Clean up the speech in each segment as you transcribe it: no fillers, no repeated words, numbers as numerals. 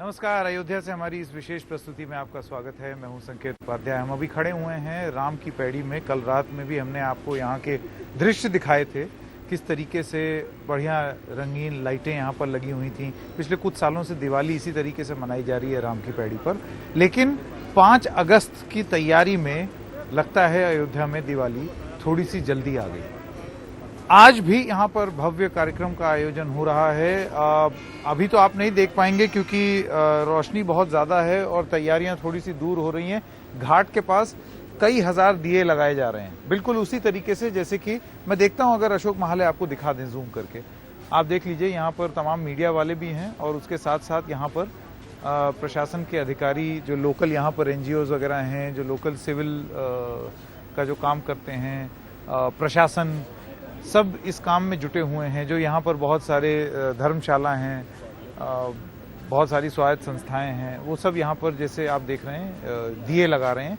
नमस्कार। अयोध्या से हमारी इस विशेष प्रस्तुति में आपका स्वागत है। मैं हूं संकेत उपाध्याय। हम अभी खड़े हुए हैं राम की पैड़ी में। कल रात में भी हमने आपको यहाँ के दृश्य दिखाए थे, किस तरीके से बढ़िया रंगीन लाइटें यहाँ पर लगी हुई थी। पिछले कुछ सालों से दिवाली इसी तरीके से मनाई जा रही है राम की पैड़ी पर, लेकिन 5 अगस्त की तैयारी में लगता है अयोध्या में दिवाली थोड़ी सी जल्दी आ गई। आज भी यहाँ पर भव्य कार्यक्रम का आयोजन हो रहा है। अभी तो आप नहीं देख पाएंगे क्योंकि रोशनी बहुत ज्यादा है और तैयारियां थोड़ी सी दूर हो रही हैं। घाट के पास कई हजार दिए लगाए जा रहे हैं, बिल्कुल उसी तरीके से जैसे कि मैं देखता हूं। अगर अशोक महाले आपको दिखा दें जूम करके, आप देख लीजिए। यहाँ पर तमाम मीडिया वाले भी हैं और उसके साथ साथ यहाँ पर प्रशासन के अधिकारी, जो लोकल यहाँ पर NGOs वगैरह हैं, जो लोकल सिविल का जो काम करते हैं, प्रशासन, सब इस काम में जुटे हुए हैं। जो यहाँ पर बहुत सारे धर्मशाला हैं, बहुत सारी स्वायत्त संस्थाएं हैं, वो सब यहाँ पर जैसे आप देख रहे हैं दिए लगा रहे हैं।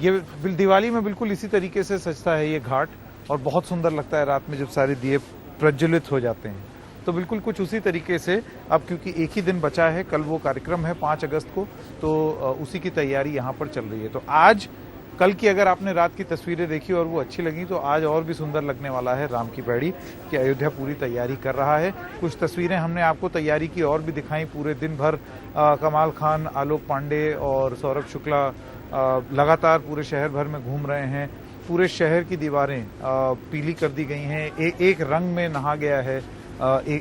ये दिवाली में बिल्कुल इसी तरीके से सजता है ये घाट और बहुत सुंदर लगता है रात में जब सारे दिए प्रज्वलित हो जाते हैं। तो बिल्कुल कुछ उसी तरीके से अब, क्योंकि एक ही दिन बचा है, कल वो कार्यक्रम है 5 अगस्त को, तो उसी की तैयारी यहाँ पर चल रही है। तो आज कल की अगर आपने रात की तस्वीरें देखी और वो अच्छी लगी, तो आज और भी सुंदर लगने वाला है राम की पैड़ी कि अयोध्या पूरी तैयारी कर रहा है। कुछ तस्वीरें हमने आपको तैयारी की और भी दिखाई। पूरे दिन भर कमाल खान, आलोक पांडे और सौरभ शुक्ला लगातार पूरे शहर भर में घूम रहे हैं। पूरे शहर की दीवारें पीली कर दी गई हैं। एक रंग में नहा गया है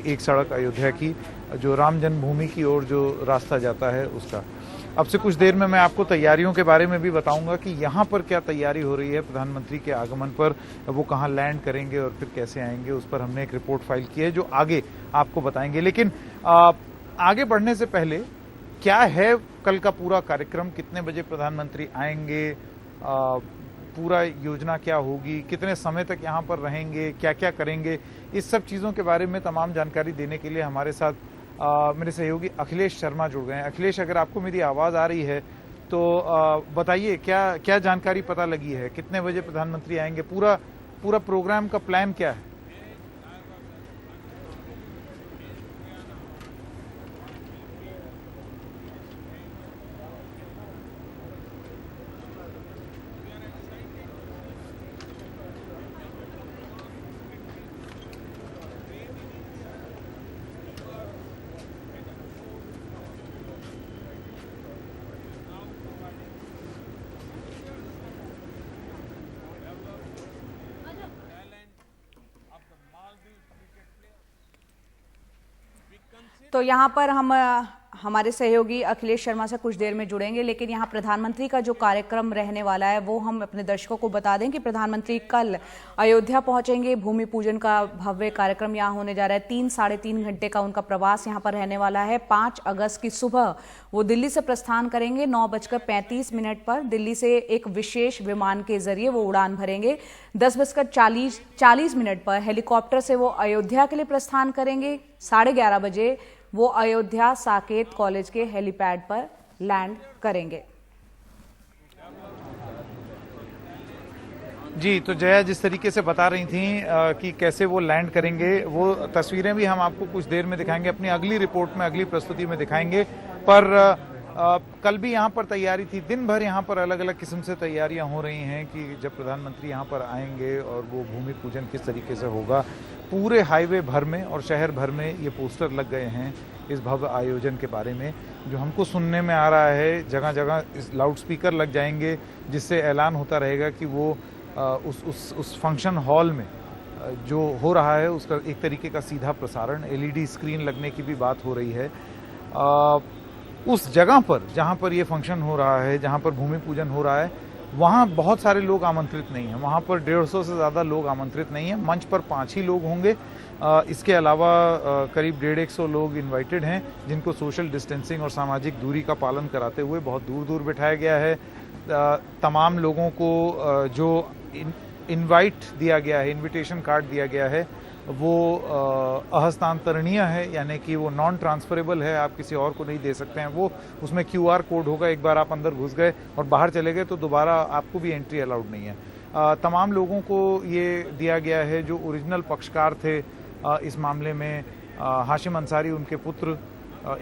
एक सड़क अयोध्या की, जो राम जन्मभूमि की ओर जो रास्ता जाता है उसका। अब से कुछ देर में मैं आपको तैयारियों के बारे में भी बताऊंगा कि यहाँ पर क्या तैयारी हो रही है प्रधानमंत्री के आगमन पर। वो कहाँ लैंड करेंगे और फिर कैसे आएंगे, उस पर हमने एक रिपोर्ट फाइल की है जो आगे आपको बताएंगे। लेकिन आगे बढ़ने से पहले क्या है कल का पूरा कार्यक्रम, कितने बजे प्रधानमंत्री आएंगे, पूरा योजना क्या होगी, कितने समय तक यहाँ पर रहेंगे, क्या क्या करेंगे, इस सब चीज़ों के बारे में तमाम जानकारी देने के लिए हमारे साथ मेरे सहयोगी अखिलेश शर्मा जुड़ गए हैं। अखिलेश, अगर आपको मेरी आवाज़ आ रही है तो बताइए क्या क्या जानकारी पता लगी है, कितने बजे प्रधानमंत्री आएंगे, पूरा प्रोग्राम का प्लान क्या है? तो यहाँ पर हम हमारे सहयोगी अखिलेश शर्मा से कुछ देर में जुड़ेंगे, लेकिन यहाँ प्रधानमंत्री का जो कार्यक्रम रहने वाला है वो हम अपने दर्शकों को बता दें कि प्रधानमंत्री कल अयोध्या पहुंचेंगे। भूमि पूजन का भव्य कार्यक्रम यहाँ होने जा रहा है। 3-3.5 घंटे का उनका प्रवास यहाँ पर रहने वाला है। 5 अगस्त की सुबह वो दिल्ली से प्रस्थान करेंगे। 9:35 पर दिल्ली से एक विशेष विमान के जरिए वो उड़ान भरेंगे। 10:40 पर हेलीकॉप्टर से वो अयोध्या के लिए प्रस्थान करेंगे। 11:30 बजे वो अयोध्या साकेत कॉलेज के हेलीपैड पर लैंड करेंगे। जी, तो जया जिस तरीके से बता रही थी कि कैसे वो लैंड करेंगे, वो तस्वीरें भी हम आपको कुछ देर में दिखाएंगे, अपनी अगली रिपोर्ट में, अगली प्रस्तुति में दिखाएंगे। पर कल भी यहाँ पर तैयारी थी। दिन भर यहाँ पर अलग अलग किस्म से तैयारियां हो रही हैं कि जब प्रधानमंत्री यहाँ पर आएंगे और वो भूमि पूजन किस तरीके से होगा। पूरे हाईवे भर में और शहर भर में ये पोस्टर लग गए हैं इस भव्य आयोजन के बारे में। जो हमको सुनने में आ रहा है, जगह जगह इस लाउड स्पीकर लग जाएंगे जिससे ऐलान होता रहेगा कि वो उस फंक्शन हॉल में जो हो रहा है उसका एक तरीके का सीधा प्रसारण, LED स्क्रीन लगने की भी बात हो रही है। उस जगह पर जहाँ पर ये फंक्शन हो रहा है, जहाँ पर भूमि पूजन हो रहा है, वहाँ बहुत सारे लोग आमंत्रित नहीं हैं। वहाँ पर 150 से ज़्यादा लोग आमंत्रित नहीं हैं। मंच पर 5 ही लोग होंगे। इसके अलावा करीब 150 लोग इनवाइटेड हैं जिनको सोशल डिस्टेंसिंग और सामाजिक दूरी का पालन कराते हुए बहुत दूर दूर बिठाया गया है। तमाम लोगों को जो इनवाइट दिया गया है, इनविटेशन कार्ड दिया गया है, वो अहस्तांतरणीय है, यानी कि वो नॉन ट्रांसफरेबल है, आप किसी और को नहीं दे सकते हैं। वो उसमें QR कोड होगा, एक बार आप अंदर घुस गए और बाहर चले गए तो दोबारा आपको भी एंट्री अलाउड नहीं है। तमाम लोगों को ये दिया गया है जो ओरिजिनल पक्षकार थे इस मामले में। हाशिम अंसारी उनके पुत्र,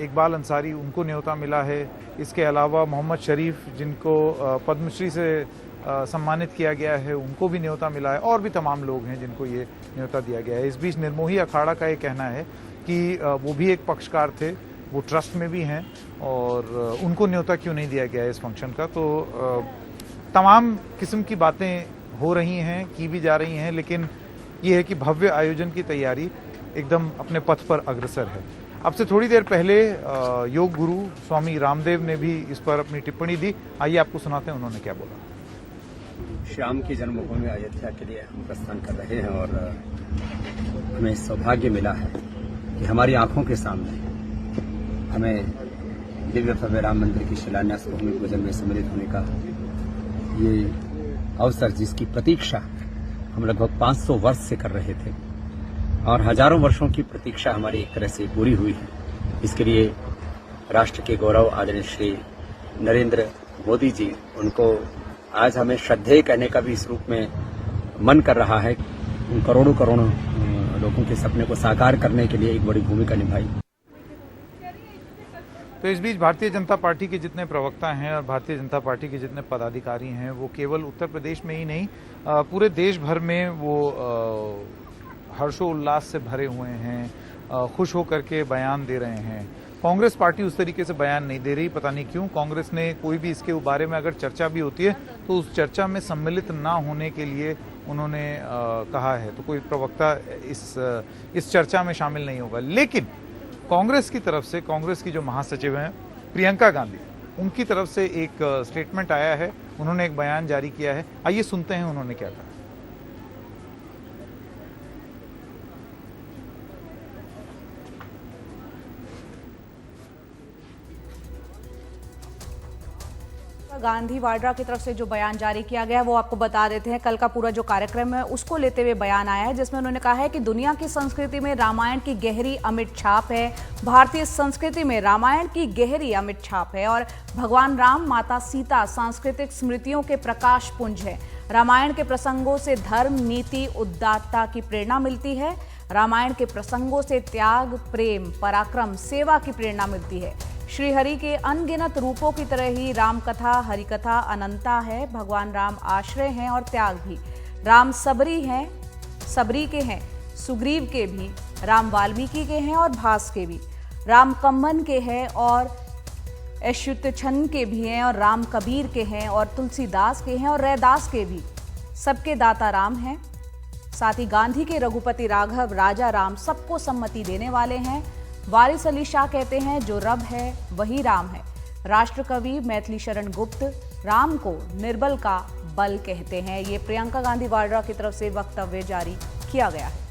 इकबाल अंसारी, उनको न्योता मिला है। इसके अलावा मोहम्मद शरीफ, जिनको पद्मश्री से सम्मानित किया गया है, उनको भी न्योता मिला है, और भी तमाम लोग हैं जिनको ये न्योता दिया गया है। इस बीच निर्मोही अखाड़ा का ये कहना है कि वो भी एक पक्षकार थे, वो ट्रस्ट में भी हैं, और उनको न्योता क्यों नहीं दिया गया है इस फंक्शन का। तो तमाम किस्म की बातें हो रही हैं, की भी जा रही हैं, लेकिन ये है कि भव्य आयोजन की तैयारी एकदम अपने पथ पर अग्रसर है। अब से थोड़ी देर पहले योग गुरु स्वामी रामदेव ने भी इस पर अपनी टिप्पणी दी। आइए आपको सुनाते हैं उन्होंने क्या बोला। श्याम की जन्मभूमि अयोध्या के लिए हम प्रस्थान कर रहे हैं और हमें सौभाग्य मिला है कि हमारी आंखों के सामने हमें दिव्य भव्य राम मंदिर की शिलान्यास भूमि पूजन में सम्मिलित होने का ये अवसर, जिसकी प्रतीक्षा हम लगभग 500 वर्ष से कर रहे थे और हजारों वर्षों की प्रतीक्षा हमारी एक तरह से पूरी हुई है। इसके लिए राष्ट्र के गौरव आदरणीय श्री नरेंद्र मोदी जी, उनको आज हमें श्रद्धेय कहने का भी इस रूप में मन कर रहा है। उन करोड़ों करोड़ों लोगों के सपने को साकार करने के लिए एक बड़ी भूमिका निभाई। तो इस बीच भारतीय जनता पार्टी के जितने प्रवक्ता हैं और भारतीय जनता पार्टी के जितने पदाधिकारी हैं, वो केवल उत्तर प्रदेश में ही नहीं, पूरे देश भर में वो हर्षोल्लास से भरे हुए हैं, खुश होकर के बयान दे रहे हैं। कांग्रेस पार्टी उस तरीके से बयान नहीं दे रही, पता नहीं क्यों। कांग्रेस ने कोई भी इसके बारे में अगर चर्चा भी होती है तो उस चर्चा में सम्मिलित ना होने के लिए उन्होंने कहा है, तो कोई प्रवक्ता इस चर्चा में शामिल नहीं होगा। लेकिन कांग्रेस की तरफ से, कांग्रेस की जो महासचिव हैं प्रियंका गांधी, उनकी तरफ से एक स्टेटमेंट आया है, उन्होंने एक बयान जारी किया है। आइए सुनते हैं उन्होंने क्या कहा। गांधी वाड्रा की तरफ से जो बयान जारी किया गया है वो आपको बता देते हैं। कल का पूरा जो कार्यक्रम है उसको लेते हुए बयान आया है, जिसमें उन्होंने कहा है कि दुनिया की संस्कृति में रामायण की गहरी अमिट छाप है। भारतीय संस्कृति में रामायण की गहरी अमिट छाप है और भगवान राम, माता सीता सांस्कृतिक स्मृतियों के प्रकाश पुंज है। रामायण के प्रसंगों से धर्म, नीति, उदारता की प्रेरणा मिलती है। रामायण के प्रसंगों से त्याग, प्रेम, पराक्रम, सेवा की प्रेरणा मिलती है। श्रीहरि के अनगिनत रूपों की तरह ही राम कथा, हरि कथा अनंता है। भगवान राम आश्रय हैं और त्याग भी। राम सबरी हैं, सबरी के हैं, सुग्रीव के भी। राम वाल्मीकि के हैं और भास के भी। राम कम्मन के हैं और अच्युतछन के भी हैं, और राम कबीर के हैं और तुलसीदास के हैं और रैदास के भी। सबके दाता राम हैं। साथ ही गांधी के रघुपति राघव, राजा राम सबको सम्मति देने वाले हैं। वारिस अली शाह कहते हैं जो रब है वही राम है। राष्ट्र कवि मैथिली शरण गुप्त राम को निर्बल का बल कहते हैं। ये प्रियंका गांधी वाड्रा की तरफ से वक्तव्य जारी किया गया है।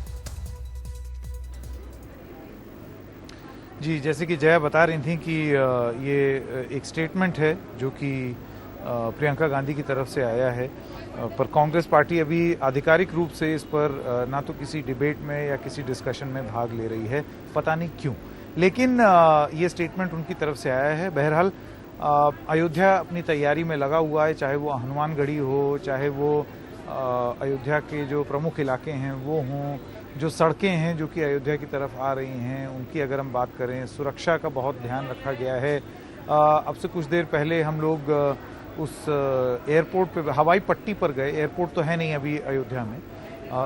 जी, जैसे कि जया बता रही थी कि ये एक स्टेटमेंट है जो कि प्रियंका गांधी की तरफ से आया है, पर कांग्रेस पार्टी अभी आधिकारिक रूप से इस पर ना तो किसी डिबेट में या किसी डिस्कशन में भाग ले रही है, पता नहीं क्यों। लेकिन ये स्टेटमेंट उनकी तरफ से आया है। बहरहाल अयोध्या अपनी तैयारी में लगा हुआ है, चाहे वो हनुमानगढ़ी हो, चाहे वो अयोध्या के जो प्रमुख इलाके हैं वो हों, जो सड़कें हैं जो कि अयोध्या की तरफ आ रही हैं उनकी अगर हम बात करें, सुरक्षा का बहुत ध्यान रखा गया है। अब से कुछ देर पहले हम लोग उस एयरपोर्ट पे, हवाई पट्टी पर गए। एयरपोर्ट तो है नहीं अभी अयोध्या में,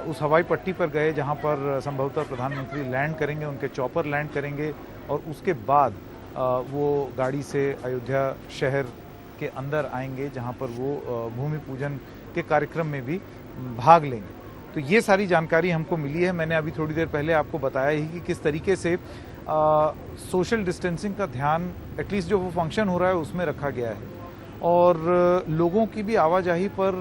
उस हवाई पट्टी पर गए जहां पर संभवतः प्रधानमंत्री लैंड करेंगे, उनके चॉपर लैंड करेंगे और उसके बाद वो गाड़ी से अयोध्या शहर के अंदर आएंगे, जहां पर वो भूमि पूजन के कार्यक्रम में भी भाग लेंगे। तो ये सारी जानकारी हमको मिली है। मैंने अभी थोड़ी देर पहले आपको बताया ही कि किस तरीके से सोशल डिस्टेंसिंग का ध्यान एटलीस्ट जो वो फंक्शन हो रहा है उसमें रखा गया है, और लोगों की भी आवाजाही पर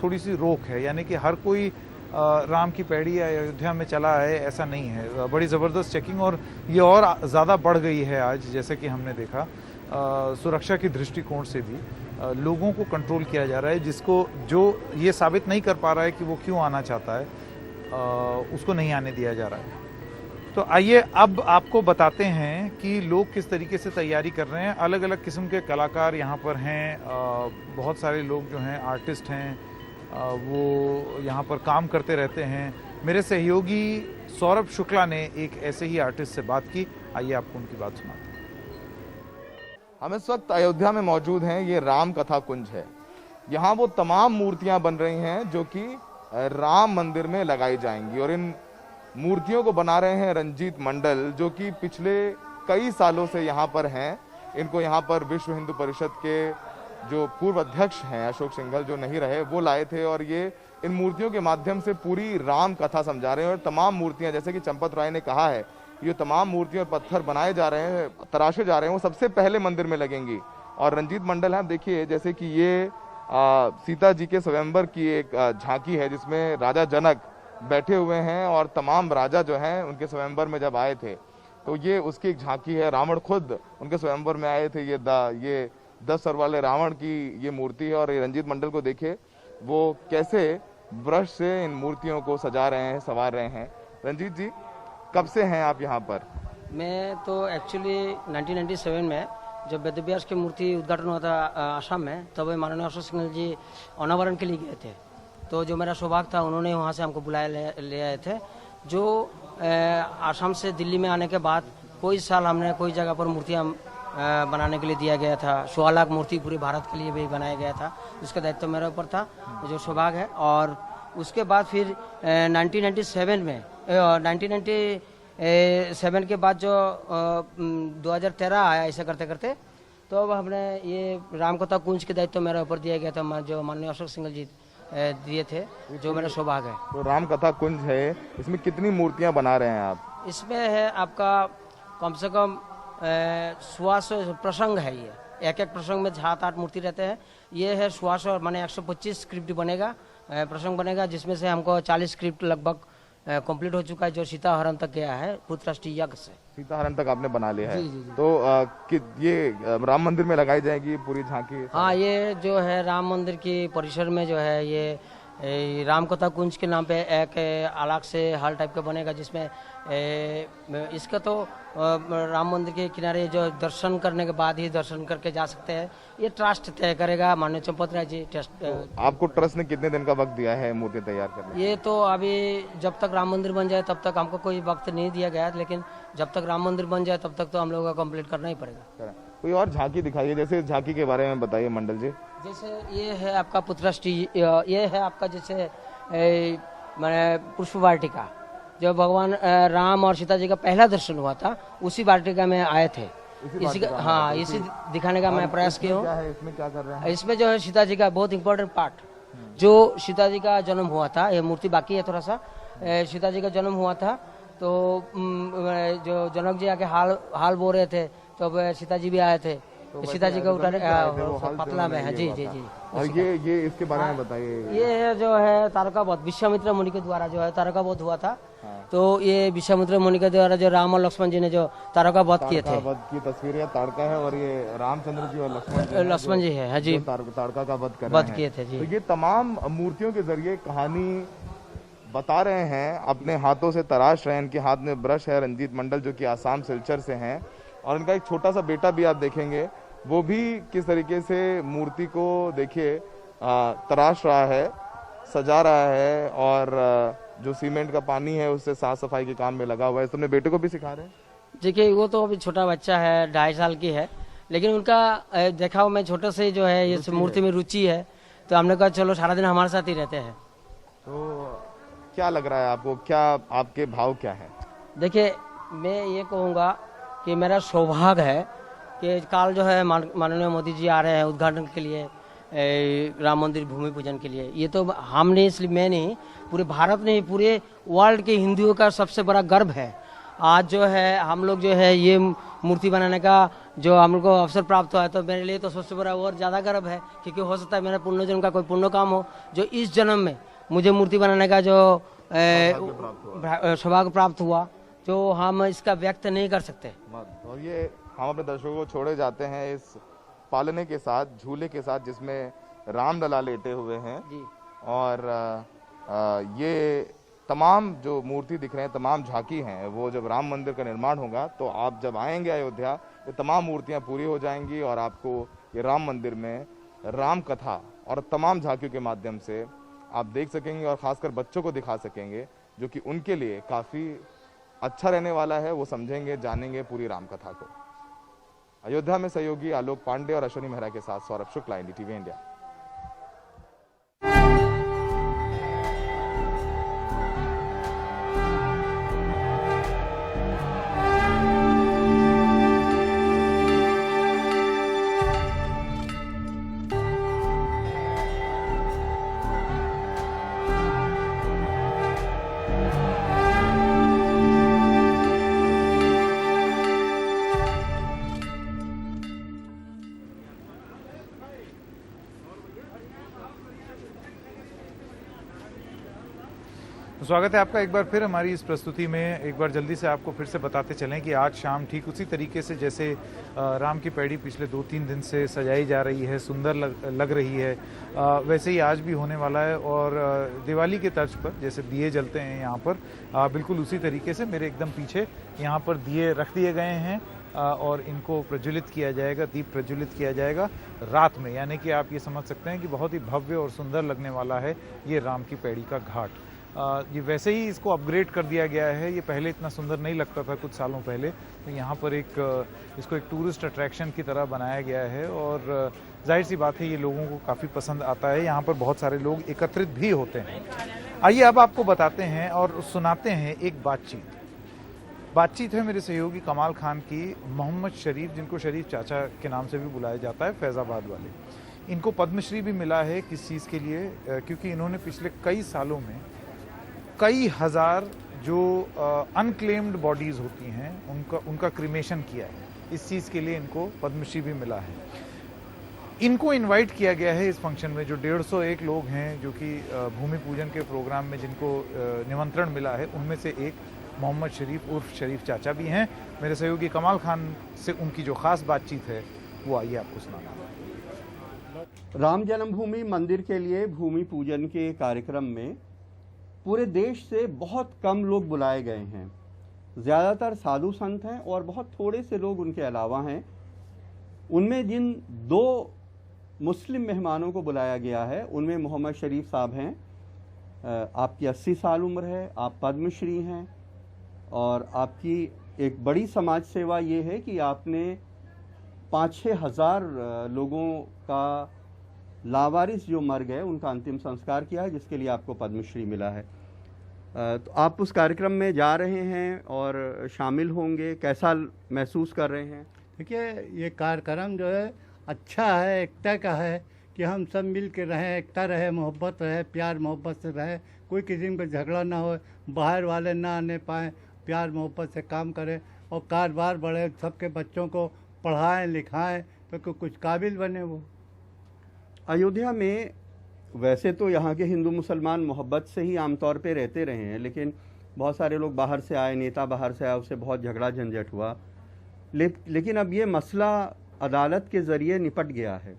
थोड़ी सी रोक है, यानी कि हर कोई राम की पैड़ी या अयोध्या में चला है ऐसा नहीं है। बड़ी ज़बरदस्त चेकिंग, और ये और ज़्यादा बढ़ गई है आज, जैसे कि हमने देखा। सुरक्षा की दृष्टिकोण से भी लोगों को कंट्रोल किया जा रहा है, जिसको जो ये साबित नहीं कर पा रहा है कि वो क्यों आना चाहता है, उसको नहीं आने दिया जा रहा है। तो आइए अब आपको बताते हैं कि लोग किस तरीके से तैयारी कर रहे हैं। अलग अलग किस्म के कलाकार यहाँ पर हैं, बहुत सारे लोग जो हैं आर्टिस्ट हैं, वो यहाँ पर काम करते रहते हैं। मेरे सहयोगी सौरभ शुक्ला ने एक ऐसे ही आर्टिस्ट से बात की, आइए आपको उनकी बात सुनाते हैं। हम इस वक्त अयोध्या में मौजूद हैं। ये राम कथा कुंज है। यहाँ वो तमाम मूर्तियां बन रही हैं जो कि राम मंदिर में लगाई जाएंगी, और इन मूर्तियों को बना रहे हैं रंजीत मंडल, जो कि पिछले कई सालों से यहाँ पर हैं। इनको यहाँ पर विश्व हिंदू परिषद के जो पूर्व अध्यक्ष हैं अशोक सिंघल, जो नहीं रहे, वो लाए थे, और ये इन मूर्तियों के माध्यम से पूरी राम कथा समझा रहे हैं। और तमाम मूर्तियां, जैसे कि चंपत राय ने कहा है, ये तमाम मूर्तियां पत्थर बनाए जा रहे हैं, तराशे जा रहे हैं, वो सबसे पहले मंदिर में लगेंगी। और रंजीत मंडल है, देखिए जैसे कि ये सीता जी के स्वयंवर की एक झांकी है, जिसमें राजा जनक बैठे हुए हैं और तमाम राजा जो हैं उनके स्वयंवर में जब आए थे, तो ये उसकी एक झांकी है। रावण खुद उनके स्वयंवर में आए थे। ये 10 सर वाले रावण की ये मूर्ति है। और ये रंजीत मंडल को देखिए वो कैसे ब्रश से इन मूर्तियों को सजा रहे हैं, संवार रहे हैं। रंजीत जी, कब से हैं आप यहाँ पर? मैं तो एक्चुअली 1997 में जब वेदव्यास की मूर्ति उद्घाटन हुआ था आसाम में, तब माननीय अशोक सिंघल जी अनावरण के लिए गए थे। तो जो मेरा सौभाग्य था, उन्होंने वहाँ से हमको बुलाया ले आए थे। जो आसाम से दिल्ली में आने के बाद कोई साल हमने कोई जगह पर मूर्तियाँ बनाने के लिए दिया गया था। 16 लाख मूर्ति पूरे भारत के लिए भी बनाया गया था। उसका दायित्व मेरे ऊपर था, जो सौभाग्य है। और उसके बाद फिर 1997 के बाद जो 2013 आया, ऐसा करते करते तो अब हमने ये रामकथा कुंज के दायित्व मेरे ऊपर दिया गया था, जो माननीय अशोक सिंघल जी दिए थे, जो मेरा सौभाग्य है। तो राम कथा कुंज है, इसमें कितनी मूर्तियां बना रहे हैं आप? इसमें है आपका कम से कम 100 प्रसंग है। ये एक प्रसंग में 7-8 मूर्ति रहते हैं। ये है 100 माने 125 स्क्रिप्ट बनेगा, प्रसंग बनेगा, जिसमें से हमको 40 स्क्रिप्ट लगभग कंप्लीट हो चुका है, जो सीता हरण तक गया है पुत्रराष्ट्रीय यज्ञ से। सीता हरण तक आपने बना लिया है? जी। तो ये राम मंदिर में लगाई जाएगी पूरी झांकी? हाँ, ये जो है राम मंदिर की परिसर में जो है ये रामकथा कुंज के नाम पे एक अलग से हॉल टाइप का बनेगा, जिसमें इसका तो राम मंदिर के किनारे जो दर्शन करने के बाद ही दर्शन करके जा सकते हैं। ये ट्रस्ट तय करेगा, माननीय चंपत राय जी ट्रस्ट। तो आपको ट्रस्ट ने कितने दिन का वक्त दिया है मूर्ति तैयार करने? ये तो अभी जब तक राम मंदिर बन जाए तब तक हमको कोई वक्त नहीं दिया गया, लेकिन जब तक राम मंदिर बन जाए तब तक तो हम लोगों का कंप्लीट करना ही पड़ेगा। कोई और झांकी दिखाइए, जैसे झांकी के बारे में बताइए मंडल जी। जैसे ये है आपका पुत्रराष्ट्रीय, ये है आपका जैसे मैंने पुष्प वाटिका, जो भगवान राम और सीता जी का पहला दर्शन हुआ था, उसी वाटिका में आए थे। इसी का, हाँ, इसी दिखाने का मैं प्रयास किया हूँ। इसमें क्या कर रहे हैं? इसमें जो है सीता जी का बहुत इंपॉर्टेंट पार्ट, जो सीता जी का जन्म हुआ था, ये मूर्ति बाकी है थोड़ा सा। सीता जी का जन्म हुआ था, तो जो जनक जी आके हाल बो रहे थे, तो सीता जी भी आए थे। तो सीता जी का उठाने पतला में है। जी। और ये इसके बारे में बताइए। ये है जो है तारकावध, विश्वामित्र मुनि के द्वारा जो है तारकावध हुआ था। तो ये विश्वामित्र मुनि के द्वारा जो राम और लक्ष्मण जी ने जो तारकावध किए थे, की तस्वीर है, तारका है, और ये रामचंद्र जी और लक्ष्मण जी है जी, तारका का वध किए थे जी। तो ये तमाम मूर्तियों के जरिए कहानी बता रहे हैं, अपने हाथों से तराश रहे हैं। इनके हाथ में ब्रश है। रंजीत मंडल जो कि आसाम सिलचर से हैं, और इनका एक छोटा सा बेटा भी आप देखेंगे, वो भी किस तरीके से मूर्ति को देखिए तराश रहा है, सजा रहा है, और जो सीमेंट का पानी है उससे साफ सफाई के काम में लगा हुआ है। तुमने बेटे को भी सिखा रहे हैं? देखिए, वो तो अभी छोटा बच्चा है, 2.5 साल की है, लेकिन उनका देखा मैं छोटे से जो है ये मूर्ति में रुचि है, तो हमने कहा चलो सारा दिन हमारे साथ ही रहते हैं। तो क्या लग रहा है आपको, क्या आपके भाव क्या है? देखिए, मैं ये कहूँगा कि मेरा सौभाग्य है कि काल जो है माननीय मोदी जी आ रहे हैं उद्घाटन के लिए, राम मंदिर भूमि पूजन के लिए। ये तो हम नहीं, इसलिए मैं नहीं, पूरे भारत नहीं, पूरे वर्ल्ड के हिंदुओं का सबसे बड़ा गर्व है। आज जो है हम लोग जो है ये मूर्ति बनाने का जो हम लोग को अवसर प्राप्त हुआ है, तो मेरे लिए तो सबसे बड़ा और ज़्यादा गर्व है, क्योंकि हो सकता है मेरा पुण्य जन्म का कोई पुण्य काम हो, जो इस जन्म में मुझे मूर्ति बनाने का जो सौभाग्य प्राप्त हुआ, जो हम इसका व्यक्त नहीं कर सकते। और ये हम अपने दर्शकों को छोड़े जाते हैं इस पालने के साथ, झूले के साथ, जिसमें रामलला लेटे हुए हैं जी। और ये तमाम जो मूर्ति दिख रहे हैं, तमाम झांकी हैं, वो जब राम मंदिर का निर्माण होगा तो आप जब आएंगे अयोध्या, ये तमाम मूर्तियां पूरी हो जाएंगी और आपको ये राम मंदिर में राम कथा और तमाम झांकियों के माध्यम से आप देख सकेंगे, और खासकर बच्चों को दिखा सकेंगे, जो कि उनके लिए काफ़ी अच्छा रहने वाला है वो समझेंगे, जानेंगे पूरी राम कथा को। अयोध्या में सहयोगी आलोक पांडे और अश्विनी मेहरा के साथ सौरभ शुक्ला, एनडीटीवी इंडिया। तो स्वागत है आपका एक बार फिर हमारी इस प्रस्तुति में। एक बार जल्दी से आपको फिर से बताते चलें कि आज शाम ठीक उसी तरीके से जैसे राम की पैड़ी पिछले 2-3 दिन से सजाई जा रही है, सुंदर लग रही है, वैसे ही आज भी होने वाला है। और दिवाली के तर्ज पर जैसे दिए जलते हैं यहाँ पर, बिल्कुल उसी तरीके से मेरे एकदम पीछे यहाँ पर दिए रख दिए गए हैं और इनको प्रज्वलित किया जाएगा, दीप प्रज्वलित किया जाएगा रात में। यानी कि आप ये समझ सकते हैं कि बहुत ही भव्य और सुंदर लगने वाला है ये राम की पैड़ी का घाट। ये वैसे ही इसको अपग्रेड कर दिया गया है, ये पहले इतना सुंदर नहीं लगता था कुछ सालों पहले। तो यहाँ पर इसको एक टूरिस्ट अट्रैक्शन की तरह बनाया गया है और जाहिर सी बात है ये लोगों को काफ़ी पसंद आता है। यहाँ पर बहुत सारे लोग एकत्रित भी होते हैं। आइए अब आपको बताते हैं और सुनाते हैं एक बातचीत है मेरे सहयोगी कमाल खान की मोहम्मद शरीफ, जिनको शरीफ चाचा के नाम से भी बुलाया जाता है, फैज़ाबाद वाले। इनको पद्मश्री भी मिला है किस चीज़ के लिए, क्योंकि इन्होंने पिछले कई सालों में कई हजार जो अनक्लेम्ड बॉडीज होती हैं उनका क्रिमेशन किया है। इस चीज़ के लिए इनको पद्मश्री भी मिला है। इनको इनवाइट किया गया है इस फंक्शन में, जो 150 लोग हैं जो कि भूमि पूजन के प्रोग्राम में जिनको निमंत्रण मिला है, उनमें से एक मोहम्मद शरीफ उर्फ शरीफ चाचा भी हैं। मेरे सहयोगी कमाल खान से उनकी जो खास बातचीत है वो आइए आपको सुनाना। राम जन्मभूमि मंदिर के लिए भूमि पूजन के कार्यक्रम में पूरे देश से बहुत कम लोग बुलाए गए हैं। ज़्यादातर साधु संत हैं और बहुत थोड़े से लोग उनके अलावा हैं। उनमें जिन 2 मुस्लिम मेहमानों को बुलाया गया है उनमें मोहम्मद शरीफ साहब हैं। आपकी 80 साल उम्र है, आप पद्मश्री हैं और आपकी एक बड़ी समाज सेवा ये है कि आपने 5-6 हज़ार लोगों का लावारिस जो मर गए उनका अंतिम संस्कार किया है, जिसके लिए आपको पद्मश्री मिला है। तो आप उस कार्यक्रम में जा रहे हैं और शामिल होंगे, कैसा महसूस कर रहे हैं? देखिए, ये कार्यक्रम जो है अच्छा है, एकता का है कि हम सब मिल के रहें, एकता रहे, मोहब्बत रहे, प्यार मोहब्बत से रहे, कोई किसी का झगड़ा ना हो, बाहर वाले ना आने पाएँ, प्यार मोहब्बत से काम करें और कारोबार बढ़े, सबके बच्चों को पढ़ाएं लिखाएं तो कुछ काबिल बने वो। अयोध्या में वैसे तो यहाँ के हिंदू मुसलमान मोहब्बत से ही आमतौर पे रहते रहे हैं, लेकिन बहुत सारे लोग बाहर से आए, नेता बाहर से आए, उससे बहुत झगड़ा झंझट हुआ। लेकिन अब ये मसला अदालत के ज़रिए निपट गया है।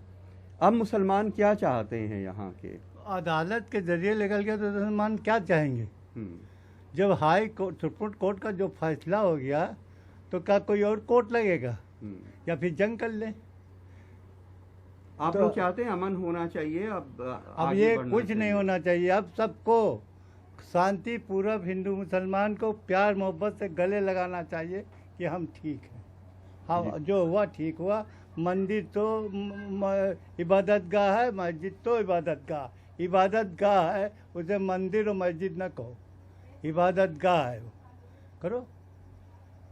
अब मुसलमान क्या चाहते हैं यहाँ के? अदालत के ज़रिए निकल गया तो मुसलमान क्या चाहेंगे? जब हाई कोर्ट, सुप्रीम कोर्ट का जो फैसला हो गया तो क्या कोई और कोर्ट लगेगा या फिर जंग कर ले? आप लोग चाहते हैं अमन होना चाहिए, अब ये कुछ नहीं होना चाहिए। अब सबको शांति पूर्वक हिंदू मुसलमान को प्यार मोहब्बत से गले लगाना चाहिए कि हम ठीक हैं। हाँ, जो हुआ ठीक हुआ। मंदिर तो इबादत गाह है, मस्जिद तो इबादत गाह है, उसे मंदिर और मस्जिद न कहो, इबादत गाह है वो, करो।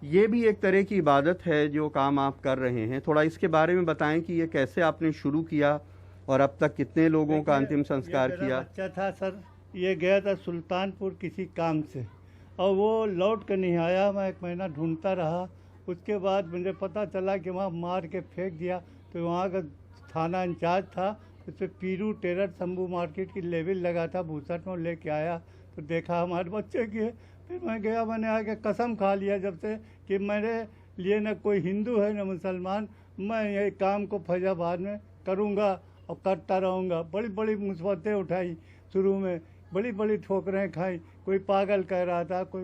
ये भी एक तरह की इबादत है जो काम आप कर रहे हैं। थोड़ा इसके बारे में बताएं कि ये कैसे आपने शुरू किया और अब तक कितने लोगों का अंतिम संस्कार किया? बच्चा था सर, ये गया था सुल्तानपुर किसी काम से और वो लौट कर नहीं आया। मैं 1 महीना ढूंढता रहा। उसके बाद मुझे पता चला कि वहाँ मार के फेंक दिया। तो वहाँ का थाना इंचार्ज था, उस पर पीरू टेलर शंभू मार्केट की लेवल लगा था, भूसट में लेके आया तो देखा हमारे बच्चे की है। फिर मैं गया, मैंने आके कसम खा लिया जब से कि मेरे लिए न कोई हिंदू है न मुसलमान, मैं ये काम को फैजाबाद में करूँगा और करता रहूँगा। बड़ी बड़ी मुसीबतें उठाई, शुरू में बड़ी बड़ी ठोकरें खाई, कोई पागल कह रहा था, कोई